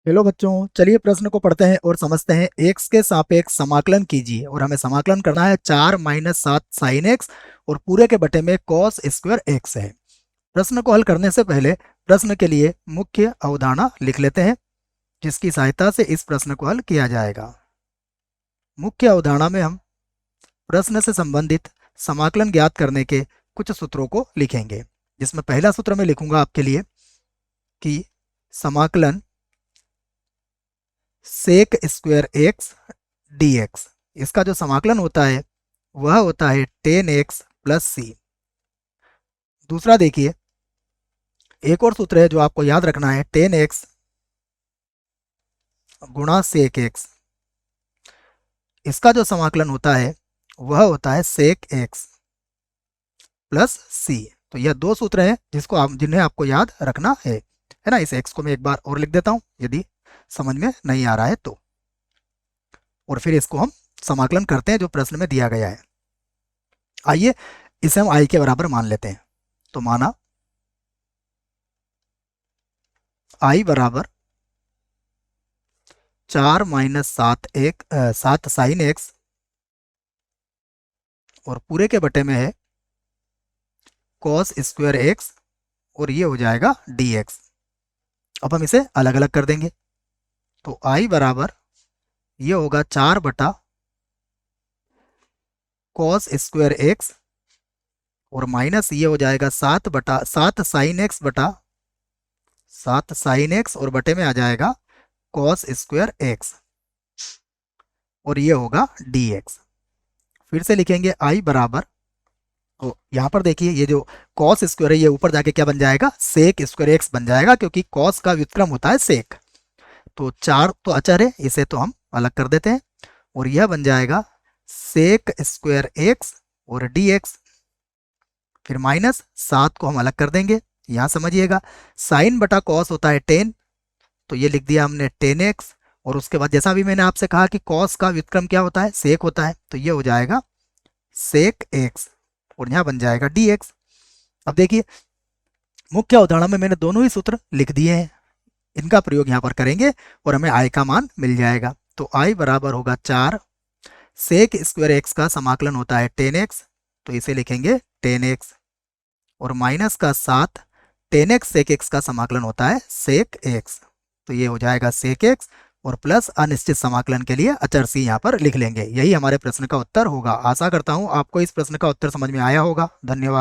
Hello बच्चों, चलिए प्रश्न को पढ़ते हैं और समझते हैं। एक्स के सापेक्ष समाकलन कीजिए और हमें समाकलन करना है 4 - 7 साइन एक्स और पूरे के बटे में कॉस स्क्वायर एक्स है। प्रश्न को हल करने से पहले प्रश्न के लिए मुख्य अवधारणा लिख लेते हैं, जिसकी सहायता से इस प्रश्न को हल किया जाएगा। मुख्य अवधारणा में हम प्रश्न से संबंधित समाकलन ज्ञात करने के कुछ सूत्रों को लिखेंगे, जिसमें पहला सूत्र मैं लिखूंगा आपके लिए कि समाकलन sec square X D X, इसका जो समाकलन होता है वह होता है 10x प्लस सी। दूसरा देखिए, एक और सूत्र है जो आपको याद रखना है, 10x गुणा सेक एक्स, इसका जो समाकलन होता है वह होता है सेक एक्स प्लस सी। तो यह दो सूत्र हैं जिन्हें आपको याद रखना है ना। इस एक्स को मैं एक बार और लिख देता हूं यदि समझ में नहीं आ रहा है तो, और फिर इसको हम समाकलन करते हैं जो प्रश्न में दिया गया है। आइए इसे हम आई के बराबर मान लेते हैं। तो माना आई बराबर 4 - 7 साइन एक्स और पूरे के बटे में है कॉस स्क्वायर एक्स और ये हो जाएगा डी एक्स। अब हम इसे अलग अलग कर देंगे। तो आई बराबर ये होगा 4 बटा कॉस स्क्वायर एक्स और माइनस ये हो जाएगा 7 साइन एक्स बटा 7 साइन एक्स और बटे में आ जाएगा कॉस स्क्वायर एक्स और ये होगा डी एक्स। फिर से लिखेंगे आई बराबर, तो यहाँ पर देखिए ये जो कॉस स्क्वायर है ये ऊपर जाके क्या बन जाएगा, सेक स्क्वायर एक्स बन जाएगा, क्योंकि कॉस का व्युत्क्रम होता है सेक। तो 4 तो अचर है, इसे तो हम अलग कर देते हैं और यह बन जाएगा सेक स्क्वायर एक्स और डी एक्स। फिर माइनस 7 को हम अलग कर देंगे। यहाँ समझिएगा, साइन बटा कॉस होता है 10, तो ये लिख दिया हमने 10x और उसके बाद जैसा भी मैंने आपसे कहा कि कॉस का व्युत्क्रम क्या होता है, सेक होता है, तो ये हो जाएगा सेक एक्स और यहाँ बन जाएगा डी एक्स। अब देखिए मुख्य अवधारणा में मैंने दोनों ही सूत्र लिख दिए हैं, इनका प्रयोग यहाँ पर करेंगे और हमें आई का मान मिल जाएगा। तो आई बराबर होगा 4, सेक स्क्वायर एक्स का समाकलन होता है 10x, तो इसे लिखेंगे 10x और माइनस का 7 10x सेक एक्स का समाकलन होता है सेक एक्स, तो ये हो जाएगा सेक एक्स और प्लस अनिश्चित समाकलन के लिए अचर सी यहाँ पर लिख लेंगे। यही हमारे प्रश्न का उत्तर होगा। आशा करता हूँ आपको इस प्रश्न का उत्तर समझ में आया होगा। धन्यवाद।